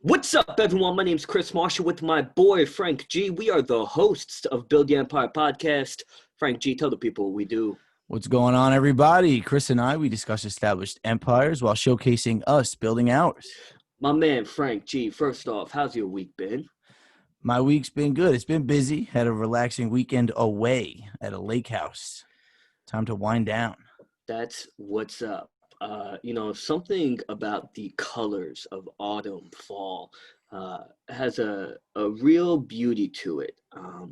What's up, everyone? My name's Chris Marshall with my boy Frank G. We are the hosts of Build the Empire podcast. Frank G, tell the people what we do. What's going on, everybody? Chris and I, we discuss established empires while showcasing us building ours. My man Frank G, first off, how's your week been? My week's been good. It's been busy. Had a relaxing weekend away at a lake house. Time to wind down. That's what's up. Something about the colors of autumn, fall, has a real beauty to it.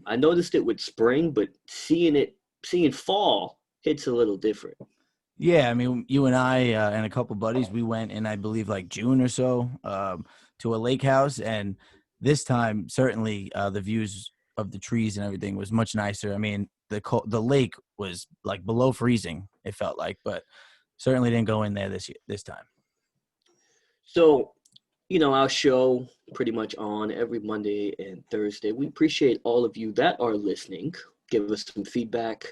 I noticed it with spring, but seeing fall hits a little different. Yeah, I mean, you and I and a couple buddies, we went in, I believe, like June or so to a lake house. And this time, certainly the views of the trees and everything was much nicer. I mean, the lake was like below freezing, it felt like, but certainly didn't go in there this time. So, our show pretty much on every Monday and Thursday. We appreciate all of you that are listening. Give us some feedback.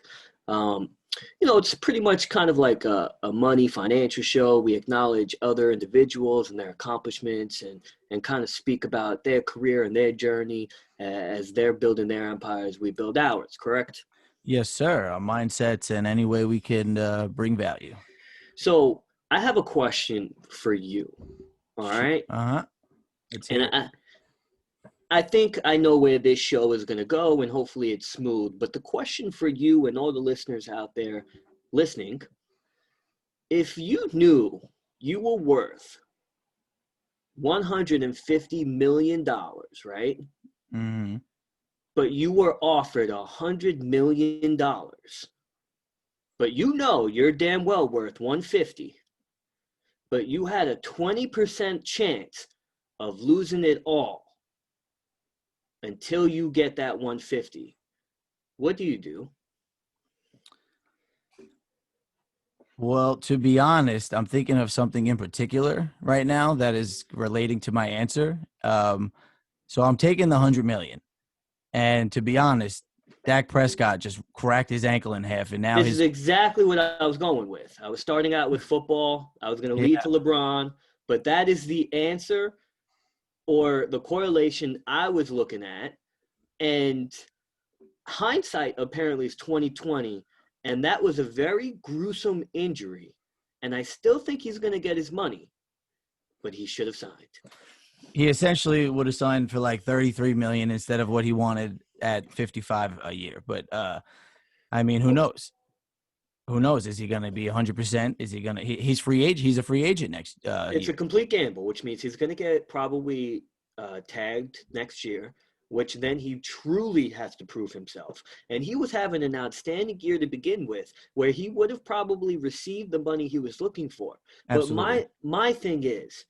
It's pretty much kind of like a money financial show. We acknowledge other individuals and their accomplishments and kind of speak about their career and their journey as they're building their empires. We build ours, correct? Yes, sir. Our mindsets and any way we can bring value. So I have a question for you. All right. Uh-huh. And I think I know where this show is going to go, and hopefully it's smooth. But the question for you and all the listeners out there listening, if you knew you were worth $150 million, right? Mm-hmm. But you were offered $100 million, but you're damn well worth 150, but you had a 20% chance of losing it all until you get that 150. What do you do? Well, to be honest, I'm thinking of something in particular right now that is relating to my answer. So I'm taking the 100 million. And to be honest, Dak Prescott just cracked his ankle in half, and now This is exactly what I was going with. I was starting out with football. I was going to lead to LeBron, but that is the answer or the correlation I was looking at. And hindsight apparently is 2020, and that was a very gruesome injury. And I still think he's going to get his money, but he should have signed. He essentially would have signed for like 33 million instead of what he wanted at 55 a year. But I mean, who knows? Who knows? Is he going to be 100%? Is he going to? He's free agent. He's a free agent next. It's a complete gamble, which means he's going to get probably tagged next year, which then he truly has to prove himself. And he was having an outstanding year to begin with, where he would have probably received the money he was looking for. Absolutely. But my thing is,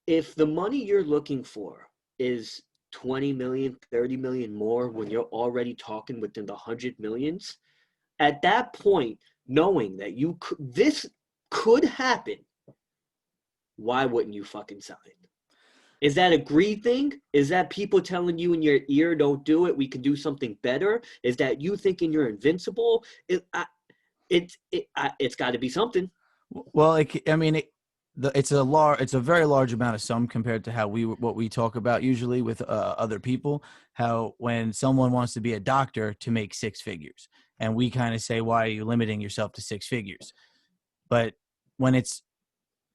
if the money you're looking for is 20 million, 30 million more when you're already talking within the 100 millions, at that point, knowing that this could happen, why wouldn't you fucking sign? Is that a greed thing? Is that people telling you in your ear, don't do it, we can do something better? Is that you thinking you're invincible? It's got to be something. Well, it's a very large amount of sum compared to what we talk about usually with other people. How when someone wants to be a doctor to make six figures, and we kind of say, why are you limiting yourself to six figures? But when it's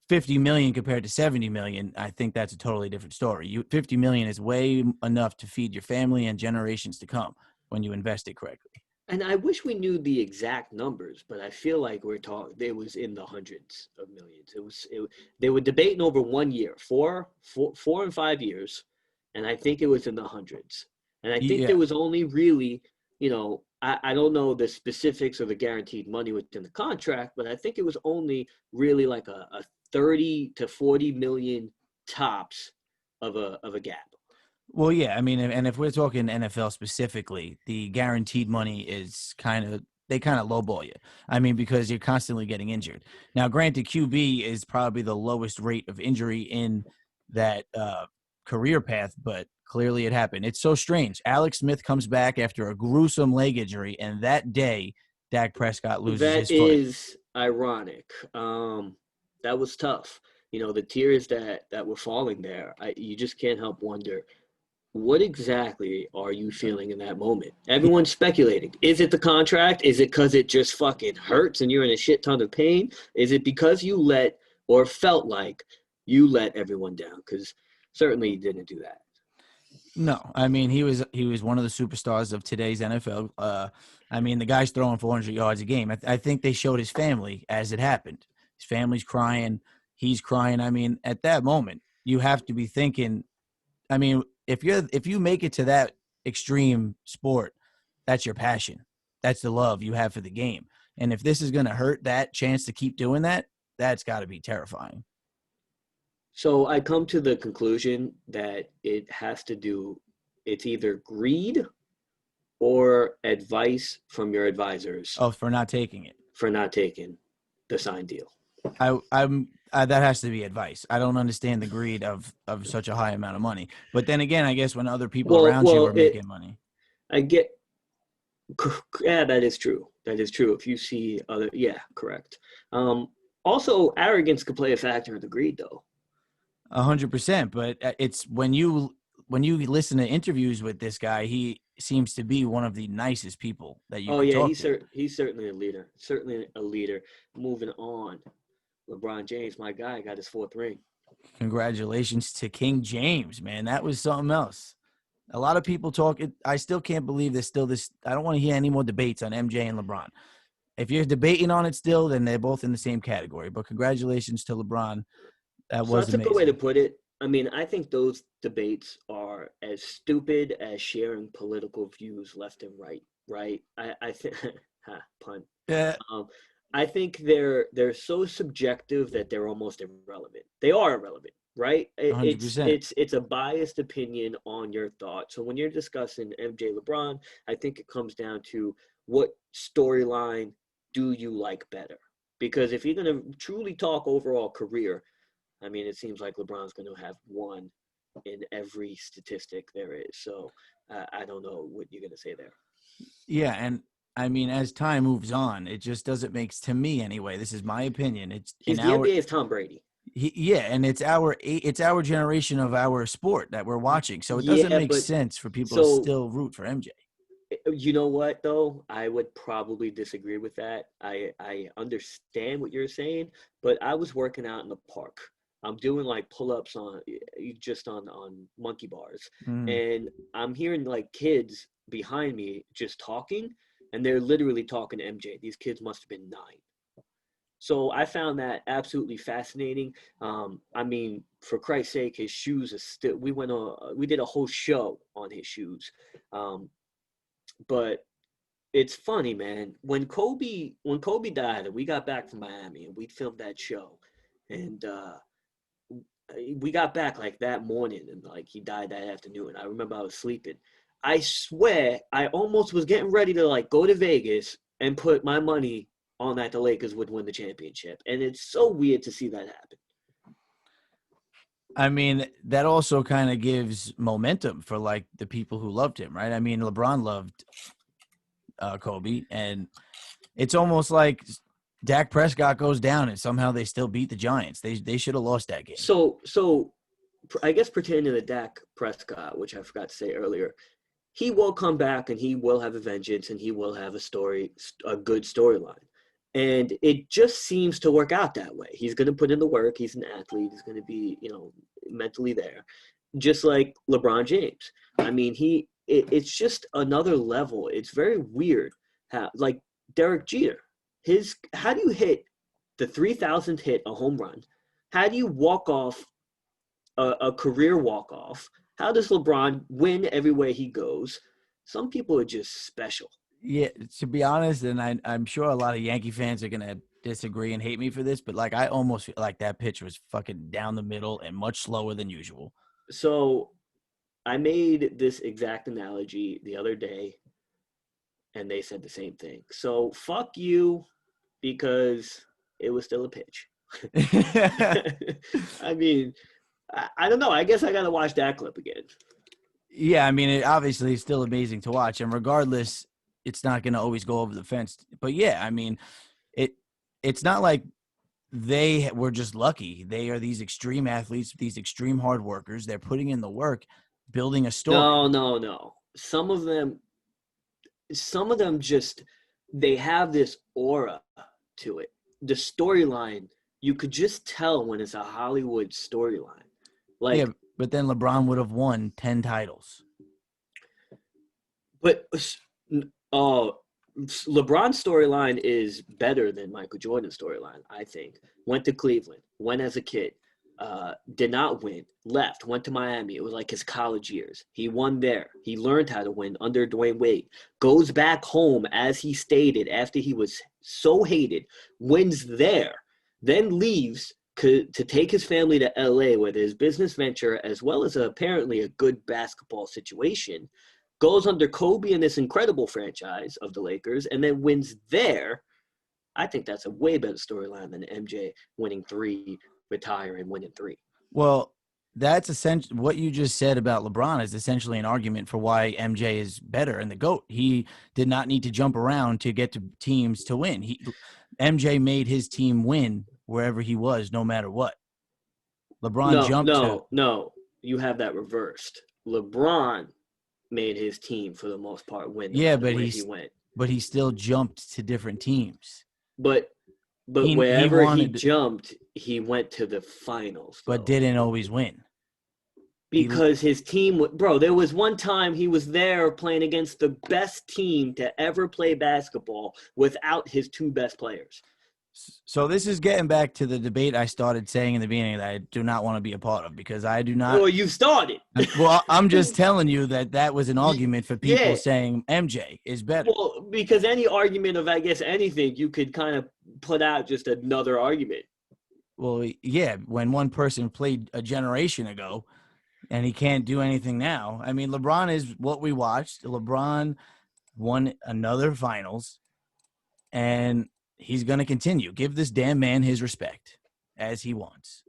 50 million compared to 70 million, I think that's a totally different story. 50 million is way enough to feed your family and generations to come when you invest it correctly. And I wish we knew the exact numbers, but I feel like it was in the hundreds of millions. They were debating over 1 year, 4 and 5 years, and I think it was in the hundreds. And I think there was only really, I don't know the specifics of the guaranteed money within the contract, but I think it was only really like a 30 to 40 million tops of a gap. Well, yeah, I mean, and if we're talking NFL specifically, the guaranteed money is they kind of lowball you. I mean, because you're constantly getting injured. Now, granted, QB is probably the lowest rate of injury in that career path, but clearly it happened. It's so strange. Alex Smith comes back after a gruesome leg injury, and that day, Dak Prescott loses his foot. That is ironic. That was tough. the tears that were falling there, you just can't help wonder, what exactly are you feeling in that moment? Everyone's speculating. Is it the contract? Is it because it just fucking hurts and you're in a shit ton of pain? Is it because you let, or felt like you let everyone down? Because certainly you didn't do that. No, I mean he was one of the superstars of today's NFL. I mean the guy's throwing 400 yards a game. I think they showed his family as it happened. His family's crying, he's crying. I mean, at that moment, you have to be thinking. I mean, if you make it to that extreme sport, that's your passion. That's the love you have for the game. And if this is going to hurt that chance to keep doing that, that's got to be terrifying. So I come to the conclusion that it's either greed or advice from your advisors Oh, for not taking it. for not taking the signed deal. That has to be advice. I don't understand the greed of such a high amount of money. But then again, I guess when other people around you are making money. I get, yeah, that is true. That is true. If you see other, yeah, correct. Also, arrogance could play a factor in the greed, though. 100%. But it's when you listen to interviews with this guy, he seems to be one of the nicest people that you can talk to. He's certainly a leader. Certainly a leader. Moving on, LeBron James, my guy, got his 4th ring. Congratulations to King James, man. That was something else. A lot of people talk. I still can't believe there's still this. I don't want to hear any more debates on MJ and LeBron. If you're debating on it still, then they're both in the same category. But congratulations to LeBron. That was That's amazing. a good way to put it. I mean, I think those debates are as stupid as sharing political views left and right. Right? I think, pun. Yeah. I think they're so subjective that they're almost irrelevant. They are irrelevant, right? 100%. It's a biased opinion on your thought. So when you're discussing MJ LeBron, I think it comes down to what storyline do you like better? Because if you're going to truly talk overall career, I mean, it seems like LeBron's going to have one in every statistic there is. So I don't know what you're going to say there. Yeah, and I mean, as time moves on, it just doesn't make, to me anyway, this is my opinion. He's the NBA's Tom Brady. And it's our generation of our sport that we're watching. So it doesn't make sense for people to still root for MJ. You know what, though? I would probably disagree with that. I understand what you're saying, but I was working out in the park. I'm doing like pull-ups on monkey bars. And I'm hearing like kids behind me just talking, and they're literally talking to MJ. These kids must have been 9. So I found that absolutely fascinating. I mean, for Christ's sake, his shoes are still. We did a whole show on his shoes, but it's funny, man. When Kobe died, and we got back from Miami, and we filmed that show, and we got back like that morning, and like he died that afternoon. I remember I was sleeping. I swear, I almost was getting ready to like go to Vegas and put my money on that the Lakers would win the championship. And it's so weird to see that happen. I mean, that also kind of gives momentum for like the people who loved him, right? I mean, LeBron loved Kobe, and it's almost like Dak Prescott goes down and somehow they still beat the Giants. They should have lost that game. So I guess pertaining to Dak Prescott, which I forgot to say earlier, he will come back and he will have a vengeance and he will have a good storyline. And it just seems to work out that way. He's going to put in the work. He's an athlete. He's going to be, mentally there, just like LeBron James. I mean, it's just another level. It's very weird how, like Derek Jeter, how do you hit the 3,000th hit, a home run? How do you walk off a career walk-off? How does LeBron win everywhere he goes? Some people are just special. Yeah, to be honest, and I'm sure a lot of Yankee fans are going to disagree and hate me for this, but like I almost feel like that pitch was fucking down the middle and much slower than usual. So I made this exact analogy the other day, and they said the same thing. So fuck you, because it was still a pitch. I mean, I don't know. I guess I got to watch that clip again. Yeah, I mean, it obviously is still amazing to watch, and regardless, it's not going to always go over the fence. But yeah, I mean, it's not like they were just lucky. They are these extreme athletes, these extreme hard workers. They're putting in the work, building a story. No. Some of them just, they have this aura to it. The storyline, you could just tell when it's a Hollywood storyline. Yeah, Like, but then LeBron would have won 10 titles. but oh, LeBron's storyline is better than Michael Jordan's storyline, I think. Went to Cleveland, went as a kid, did not win, left, went to Miami. It was like his college years. He won there. He learned how to win under Dwayne Wade. Goes back home, as he stated, after he was so hated, wins there, then leaves to take his family to LA with his business venture, as well as apparently a good basketball situation, goes under Kobe in this incredible franchise of the Lakers, and then wins there. I think that's a way better storyline than MJ winning 3, retiring, winning 3. Well, that's essentially what you just said about LeBron is essentially an argument for why MJ is better and the GOAT. He did not need to jump around to get to teams to win. MJ made his team win wherever he was, no matter what. LeBron jumped to. No. You have that reversed. LeBron made his team for the most part win. Yeah, but he went. But he still jumped to different teams. But wherever he jumped, he went to the finals. But didn't always win. Because his team, bro, there was one time he was there playing against the best team to ever play basketball without his 2 best players. So this is getting back to the debate I started saying in the beginning that I do not want to be a part of, because I do not. Well, you started. Well, I'm just telling you that was an argument for people saying MJ is better. Well, because any argument of, I guess, anything, you could kind of put out just another argument. Well, yeah, when one person played a generation ago and he can't do anything now. I mean, LeBron is what we watched. LeBron won another finals, and he's going to continue. Give this damn man his respect as he wants.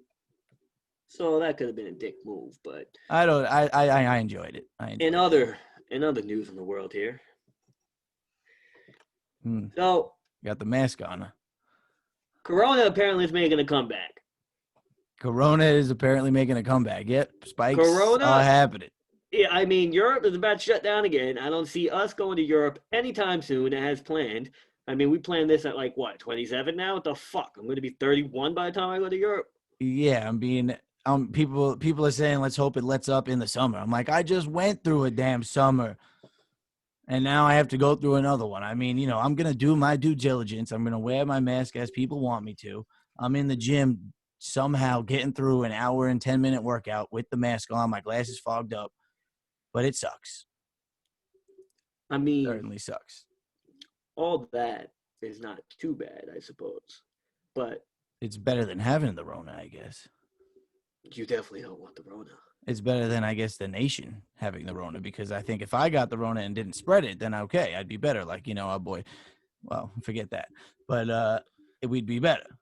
So that could have been a dick move, but I enjoyed it. In other news in the world here. So got the mask on. Corona apparently is making a comeback. Corona is apparently making a comeback. Yep, spikes Corona are happening. Yeah, I mean, Europe is about to shut down again. I don't see us going to Europe anytime soon as planned. I mean, we planned this at like, what, 27 now? What the fuck? I'm going to be 31 by the time I go to Europe? Yeah, I'm being people are saying, let's hope it lets up in the summer. I'm like, I just went through a damn summer, and now I have to go through another one. I mean, I'm going to do my due diligence. I'm going to wear my mask as people want me to. I'm in the gym somehow getting through an hour and 10-minute workout with the mask on, my glasses fogged up, but it sucks. I mean, it certainly sucks. All that is not too bad, I suppose, but it's better than having the Rona, I guess. You definitely don't want the Rona. It's better than, I guess, the nation having the Rona, because I think if I got the Rona and didn't spread it, then okay, I'd be better. Like, our boy, well, forget that. But we'd be better.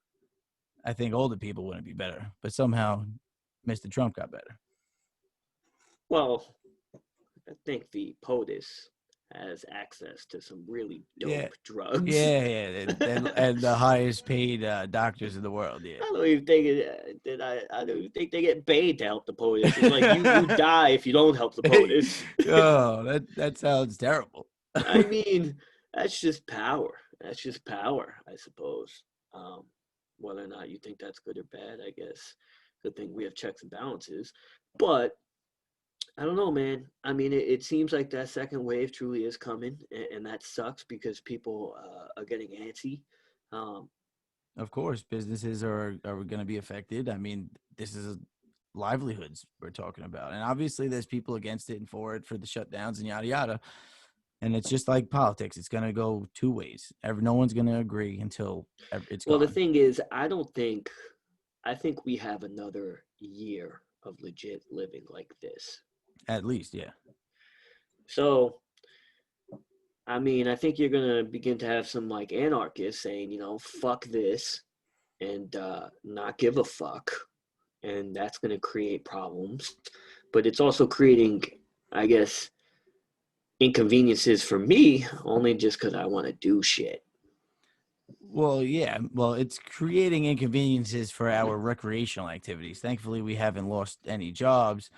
I think older people wouldn't be better, but somehow Mr. Trump got better. Well, I think the POTUS has access to some really dope drugs. Yeah, and the highest paid doctors in the world. Yeah, I don't even think they get paid to help the POTUS. It's like you die if you don't help the POTUS. Oh, that sounds terrible. I mean, that's just power. That's just power, I suppose. Whether or not you think that's good or bad, I guess. Good thing we have checks and balances. But I don't know, man. I mean, it seems like that second wave truly is coming, and that sucks because people are getting antsy. Of course, businesses are going to be affected. I mean, this is livelihoods we're talking about. And obviously there's people against it and for it, for the shutdowns and yada, yada. And it's just like politics. It's going to go 2 ways. No one's going to agree until it's gone. Well, the thing is, I think we have another year of legit living like this. At least, yeah. So, I mean, I think you're going to begin to have some like anarchists saying, fuck this and not give a fuck. And that's going to create problems. But it's also creating, I guess, inconveniences for me only just because I want to do shit. Well, yeah. Well, it's creating inconveniences for our recreational activities. Thankfully, we haven't lost any jobs,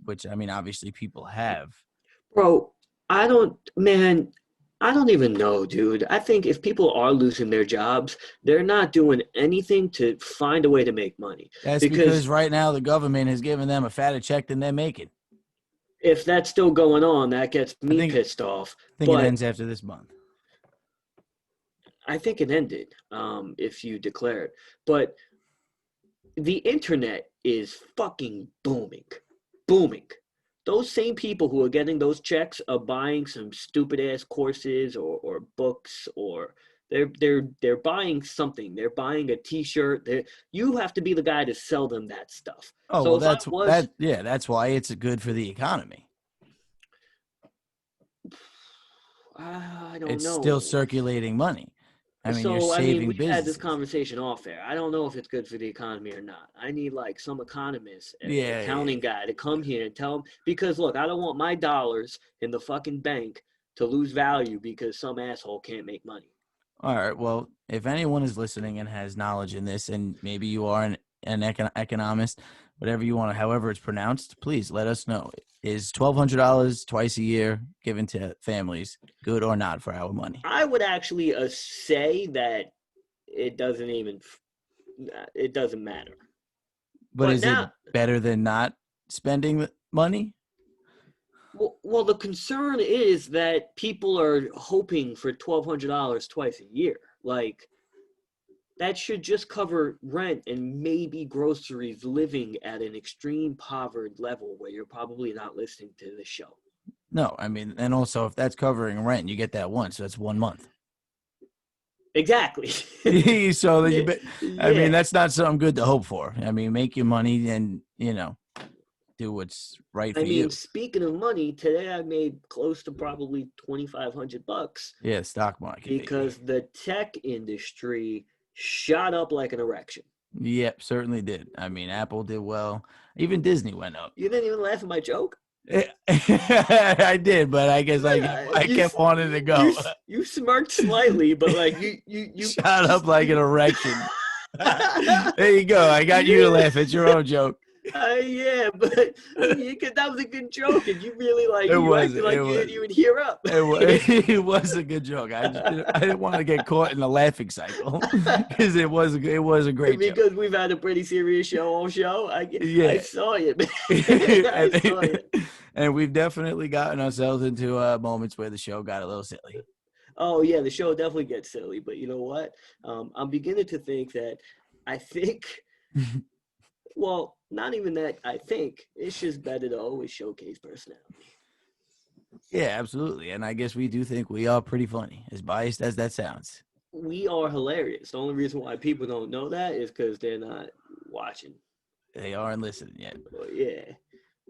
which I mean, obviously, people have. Bro, man, I don't even know, dude. I think if people are losing their jobs, they're not doing anything to find a way to make money. That's Because because right now the government has given them a fatter check than they're making. if that's still going on, that gets I me think pissed off. I think it But ends after this month. I think it ended, if you declare it. But the internet is fucking booming. Booming. Those same people who are getting those checks are buying some stupid ass courses or books, or they're buying something. They're buying a t-shirt. You have to be the guy to sell them that stuff. Oh So well, if I that's was that. Yeah, that's why it's good for the economy. I don't It's still know. circulating money. I mean, you're So, I mean, saving we've had this businesses. conversation off air. I don't know if it's good for the economy or not. I need like some economist, Yeah, yeah, accounting guy to come here and tell him, because look, I don't want my dollars in the fucking bank to lose value because some asshole can't make money. All right. Well, if anyone is listening and has knowledge in this, and maybe you are an economist, whatever you want to, however it's pronounced, please let us know. Is $1,200 twice a year given to families good or not for our money? I would actually say that it doesn't even it doesn't matter. But But is it now, better than not spending money? well, the concern is that people are hoping for $1,200 twice a year. Like, that should just cover rent and maybe groceries, living at an extreme poverty level where you're probably not listening to the show. No, I mean, and also if that's covering rent, you get that once, so that's 1 month. Exactly. So that Yeah. I mean, Yeah. that's not something good to hope for. I mean, make your money and do what's right I for mean, you. speaking of money, today I made close to probably $2,500 Yeah, stock market, baby. because the tech industry shot up like an erection. Yep, certainly did. I mean, Apple did well. Even Disney went up. You didn't even laugh at my joke. I did, but I guess I You kept wanting to you go. you smirked slightly, but like you Shot just up like an erection. There you go. I got you to yeah. laugh at your own joke. Yeah, but that was a good joke, and you really like It you was. acted like It you was. didn't even hear up. It was, it was a good joke. I didn't want to get caught in the laughing cycle because it was a great joke. Because we've had a pretty serious show all show. I Yeah, saw it, man. I saw and, it. and we've definitely gotten ourselves into moments where the show got a little silly. Oh yeah, the show definitely gets silly, but you know what? I'm beginning to think that I think. Well, not even that. I think it's just better to always showcase personality. Yeah, absolutely. And I guess we do think we are pretty funny, as biased as that sounds. We are hilarious. The only reason why people don't know that is because they're not watching. They aren't listening yet. Well, yeah.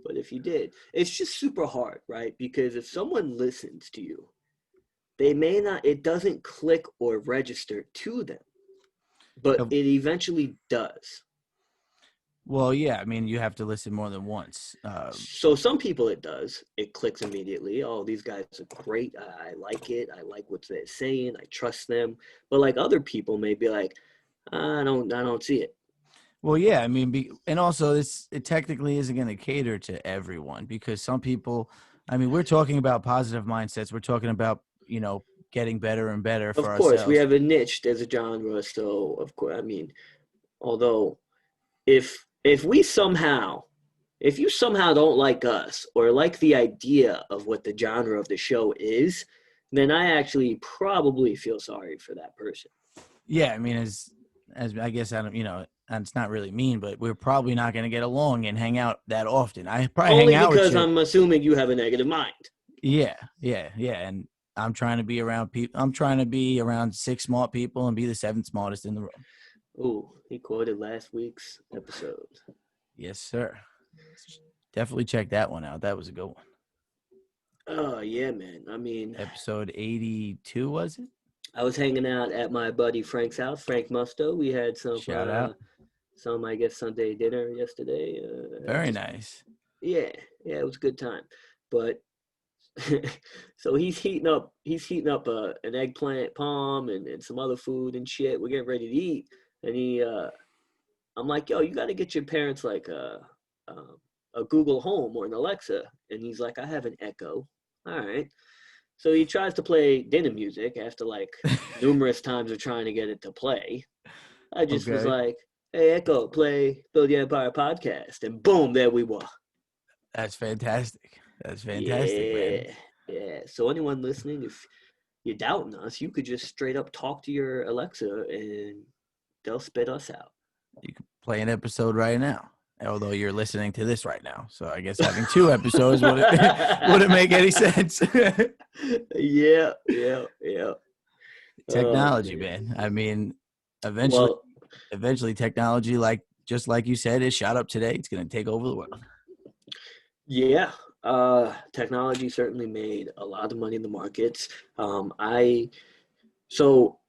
But if you did, it's just super hard, right? Because if someone listens to you, they may not, it doesn't click or register to them, but Uh, it eventually does. Well, yeah, I mean, you have to listen more than once. So some people it does. It clicks immediately. Oh, these guys are great. I like it. I like what they're saying. I trust them. But like other people may be like, I don't see it. Well, yeah, I mean, and also it technically isn't going to cater to everyone because some people, I mean, we're talking about positive mindsets. We're talking about, getting better and better for Of course, we ourselves. have a niche. There's a genre. So of course, I mean, although if if you somehow don't like us or like the idea of what the genre of the show is, then I actually probably feel sorry for that person. Yeah, I mean, as I guess I don't, and it's not really mean, but we're probably not going to get along and hang out that often. I probably hang Only out with because you. I'm assuming you have a negative mind. Yeah, yeah, yeah. And I'm trying to be around people. I'm trying to be around 6 smart people and be the seventh smartest in the room. Ooh, he quoted last week's episode. Yes, sir. Definitely check that one out. That was a good one. Oh yeah, man. I mean, Episode 82, was it? I was hanging out at my buddy Frank's house, Frank Musto. We had Shout out. some I guess Sunday dinner yesterday. Very Just nice. yeah, yeah, it was a good time. But So he's heating up an eggplant palm and some other food and shit. We're getting ready to eat, and I'm like, yo, you got to get your parents like a Google Home or an Alexa, and he's like, I have an Echo. All right. So he tries to play dinner music after like numerous times of trying to get it to play. I just was Okay. like, hey, Echo, play Build the Empire podcast. And boom, there we were. That's fantastic. That's fantastic, man. Yeah. Yeah. So anyone listening, if you're doubting us, you could just straight up talk to your Alexa and they'll spit us out. You could play an episode right now, although you're listening to this right now. So I guess having two episodes wouldn't make any sense. Yeah. Yeah. Technology, man. I mean, eventually, Well, technology, just like you said, is shot up today. It's going to take over the world. yeah. Technology certainly made a lot of money in the markets. So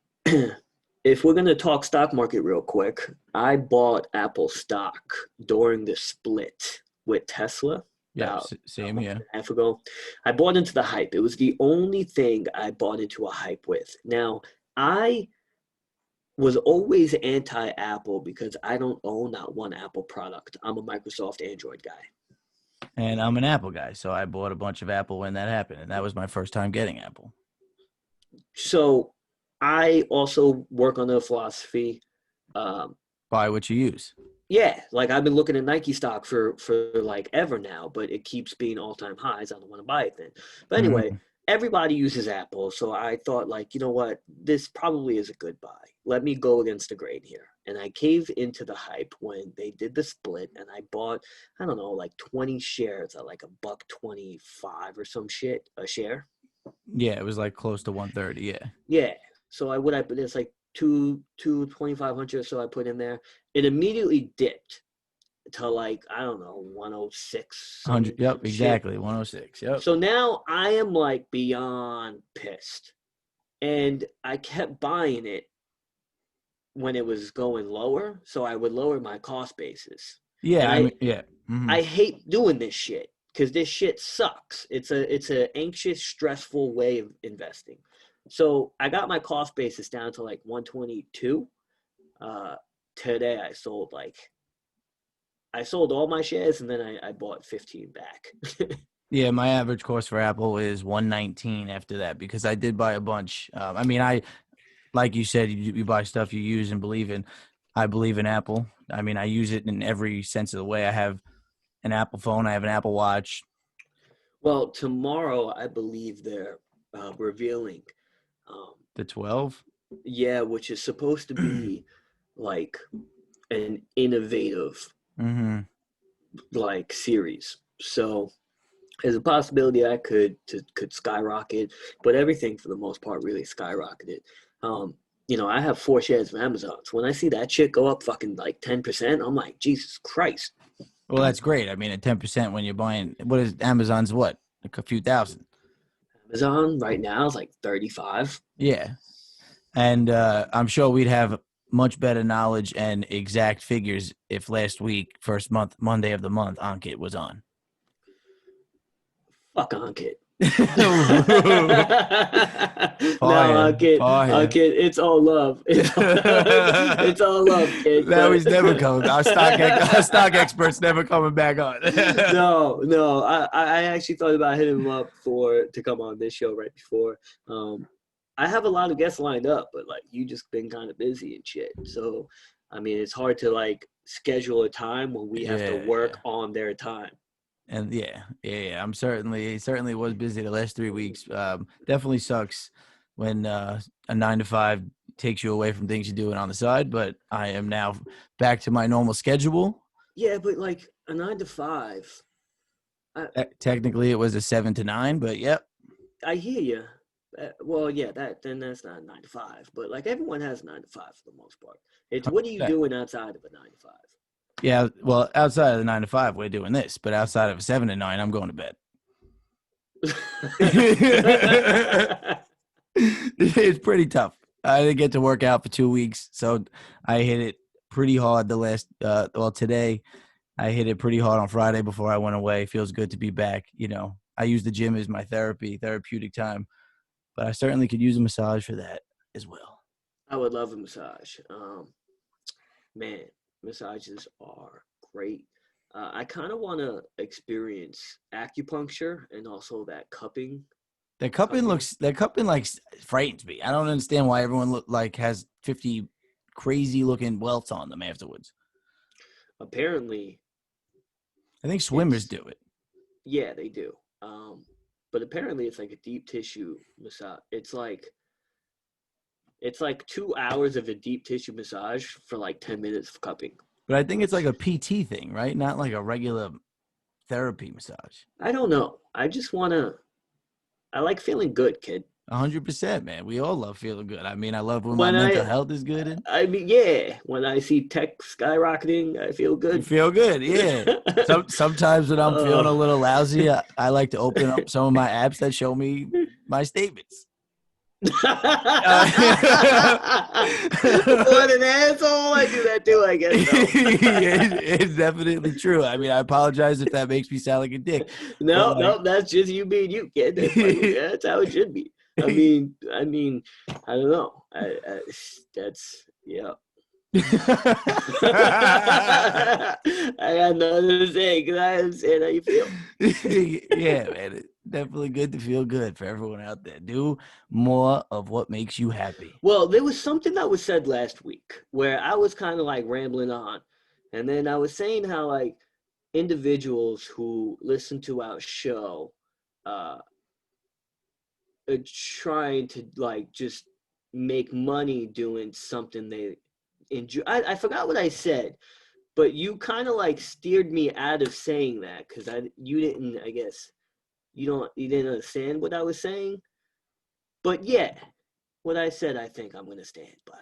if we're going to talk stock market real quick, I bought Apple stock during the split with Tesla Yeah, about same here. a half ago. I bought into the hype. It was the only thing I bought into a hype with. Now, I was always anti-Apple because I don't own not one Apple product. I'm a Microsoft Android guy. And I'm an Apple guy, so I bought a bunch of Apple when that happened, and that was my first time getting Apple. So I also work on the philosophy. Buy what you use. Yeah, like I've been looking at Nike stock for like ever now, but it keeps being all-time highs. I don't want to buy it then. But anyway, everybody uses Apple, so I thought like, you know what, this probably is a good buy. Let me go against the grain here. And I caved into the hype when they did the split, and I bought, I don't know, like 20 shares at like $1.25 or some shit a share. Yeah, it was like close to 130. Yeah. Yeah. So it's like two 2,500 or so I put in there. It immediately dipped to like, I don't know, 106. 100. Yep, some exactly. shit. 106. Yep. So now I am like beyond pissed. And I kept buying it when it was going lower. So I would lower my cost basis. Yeah, And I mean, yeah. I hate doing this shit because this shit sucks. It's a anxious, stressful way of investing. So I got my cost basis down to like 122. Today I sold all my shares and then I bought 15 back. Yeah, my average cost for Apple is 119 after that because I did buy a bunch. I mean, like you said, you buy stuff you use and believe in. I believe in Apple. I mean, I use it in every sense of the way. I have an Apple phone. I have an Apple Watch. Well, tomorrow I believe they're revealing The 12? yeah, which is supposed to be like an innovative like series. So there's a possibility I could skyrocket, but everything for the most part really skyrocketed. I have 4 shares of Amazon. So when I see that shit go up fucking like 10%, I'm like, Jesus Christ. Well, that's great. I mean, at 10% when you're buying, what is Amazon's what? Like a few thousand. Amazon right now is like 35. Yeah. And I'm sure we'd have much better knowledge and exact figures if last week, Monday of the month, Ankit was on. Fuck Ankit. No, Ankit, it's all love. It's all love, kid. Now he's never coming. Our stock expert's never coming back on. No. I actually thought about hitting him up to come on this show right before. I have a lot of guests lined up, but like you just been kind of busy and shit. So, I mean, it's hard to like schedule a time when we have to work on their time. And yeah. I'm certainly was busy the last 3 weeks. Definitely sucks when a 9 to 5 takes you away from things you're doing on the side, but I am now back to my normal schedule. Yeah, but like a 9 to 5. Technically it was a 7 to 9, but yep. I hear you. Well, yeah, that's not a 9 to 5, but like everyone has 9 to 5 for the most part. It's what are you doing outside of a 9 to 5? Yeah, well, outside of the 9 to 5, we're doing this, but outside of a 7 to 9, I'm going to bed. It's pretty tough. I didn't get to work out for 2 weeks, so I hit it pretty hard today. I hit it pretty hard on Friday before I went away. Feels good to be back, I use the gym as my therapeutic time, but I certainly could use a massage for that as well. I would love a massage. Man, massages are great. I kind of want to experience acupuncture and also that cupping. That cupping like frightens me. I don't understand why everyone has 50 crazy looking welts on them afterwards. Apparently, I think swimmers do it. Yeah, they do. But apparently it's like a deep tissue massage. It's like 2 hours of a deep tissue massage for like 10 minutes of cupping. But I think it's like a PT thing, right? Not like a regular therapy massage. I don't know. I like feeling good, kid. 100%, man. We all love feeling good. I mean, I love when my mental health is good. I mean, yeah. When I see tech skyrocketing, I feel good. You feel good, yeah. Sometimes when I'm feeling a little lousy, I like to open up some of my apps that show me my statements. What an asshole. I do that too, I guess. It's definitely true. I mean, I apologize if that makes me sound like a dick. No, that's just you being you, kid. That's how it should be. I mean, I don't know. That's yeah. I got nothing to say because I understand how you feel. Yeah, man. It's definitely good to feel good for everyone out there. Do more of what makes you happy. Well, there was something that was said last week where I was kind of like rambling on. And then I was saying how like individuals who listen to our show are trying to like just make money doing something they enjoy. I forgot what I said, but you kind of like steered me out of saying that because you didn't understand what I was saying. But yeah, what I said, I think I'm gonna stand by.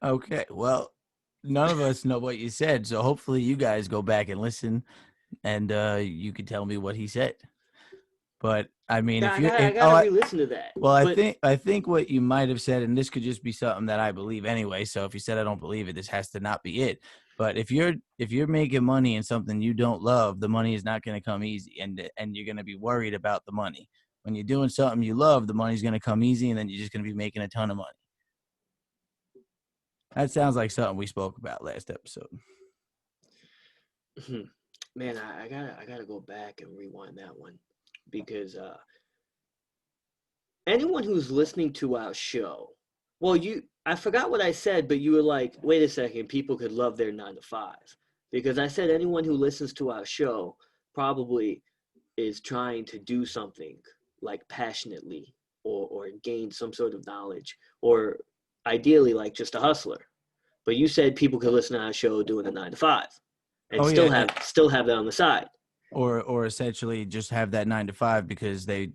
Okay, well, none of us know what you said, so hopefully you guys go back and listen, and you can tell me what he said. But I mean, I gotta re-listen to that. Well, I think what you might have said, and this could just be something that I believe anyway. So if you said I don't believe it, this has to not be it. But if you're making money in something you don't love, the money is not going to come easy, and you're going to be worried about the money. When you're doing something you love, the money's going to come easy, and then you're just going to be making a ton of money. That sounds like something we spoke about last episode. Man, I gotta go back and rewind that one because anyone who's listening to our show, well, I forgot what I said, but you were like, wait a second, people could love their 9 to 5. Because I said anyone who listens to our show probably is trying to do something like passionately or gain some sort of knowledge or ideally like just a hustler. But you said people could listen to our show doing a 9 to 5 and still have that on the side. Or essentially just have that 9 to 5 because they're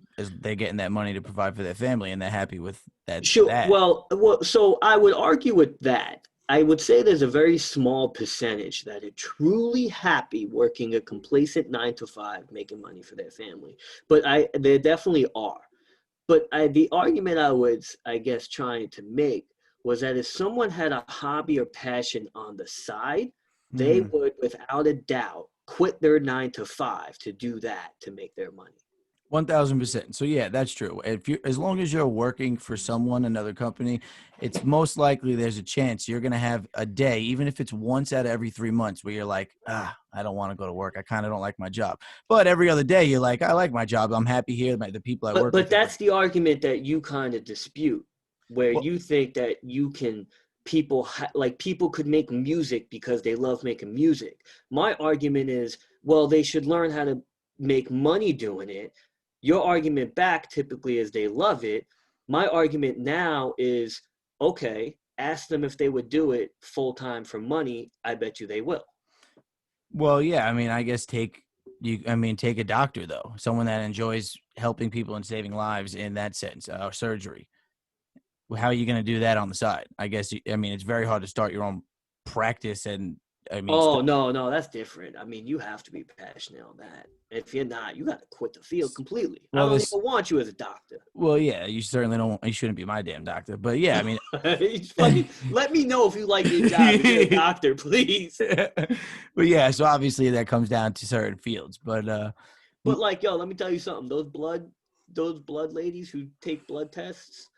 getting that money to provide for their family and they're happy with that. Sure. Well, so I would argue with that. I would say there's a very small percentage that are truly happy working a complacent 9 to 5, making money for their family. But there definitely are. But the argument I was, I guess, trying to make was that if someone had a hobby or passion on the side, they would, without a doubt, quit their 9 to 5 to do that to make their money. 1,000%. So yeah, that's true. As long as you're working for someone, another company, it's most likely there's a chance you're going to have a day, even if it's once out of every 3 months where you're like, I don't want to go to work. I kind of don't like my job. But every other day you're like, I like my job. I'm happy here. The people I work with. But that's the argument that you kind of dispute, where you think that you can people could make music because they love making music. My argument is, well, they should learn how to make money doing it. Your argument back typically is they love it. My argument now is, okay, ask them if they would do it full time for money. I bet you they will. Well, yeah. I mean, I guess take a doctor though, someone that enjoys helping people and saving lives in that sense, surgery. How are you going to do that on the side? I guess, it's very hard to start your own practice and no, that's different. I mean, you have to be passionate on that. If you're not, you got to quit the field completely. Well, I don't even want you as a doctor. Well, yeah, you certainly don't. You shouldn't be my damn doctor. But yeah, I mean, let me know if you like your job as a doctor, please. But yeah, so obviously that comes down to certain fields. But But like, yo, let me tell you something. Those blood ladies who take blood tests,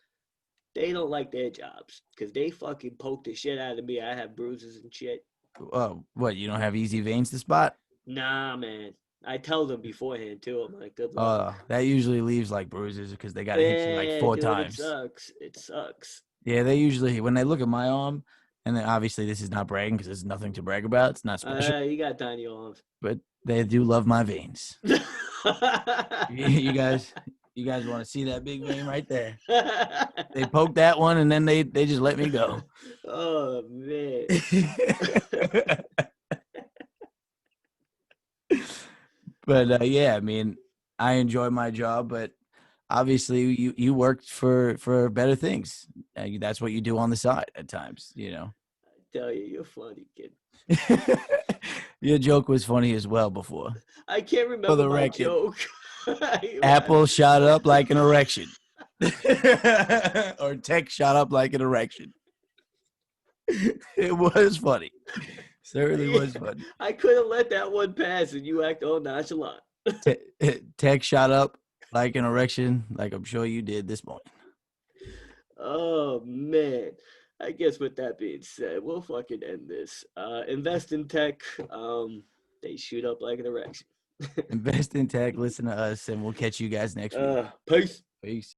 they don't like their jobs because they fucking poke the shit out of me. I have bruises and shit. Oh, what? You don't have easy veins to spot? Nah, man. I tell them beforehand too. I'm like, good luck. That usually leaves like bruises because they got to hit you like Yeah, 4 dude, it times. sucks. It sucks. Yeah, they usually when they look at my arm, and then obviously this is not bragging because there's nothing to brag about. It's not special, You got tiny arms. but they do love my veins. You guys, you guys want to see that big vein right there? They poke that one, and then they just let me go. Oh man. But yeah, I mean, I enjoy my job, but obviously you worked for better things. That's what you do on the side at times, you know. I tell you, you're funny, kid. Your joke was funny as well before. I can't For remember the my record, joke. Apple shot up like an erection. Or tech shot up like an erection. It was funny. Certainly was funny. I could have let that one pass, and you act all nonchalant. Tech shot up like an erection, like I'm sure you did this morning. Oh man. I guess with that being said, we'll fucking end this. Invest in tech. They shoot up like an erection. Invest in tech, listen to us, and we'll catch you guys next week. Peace. Peace.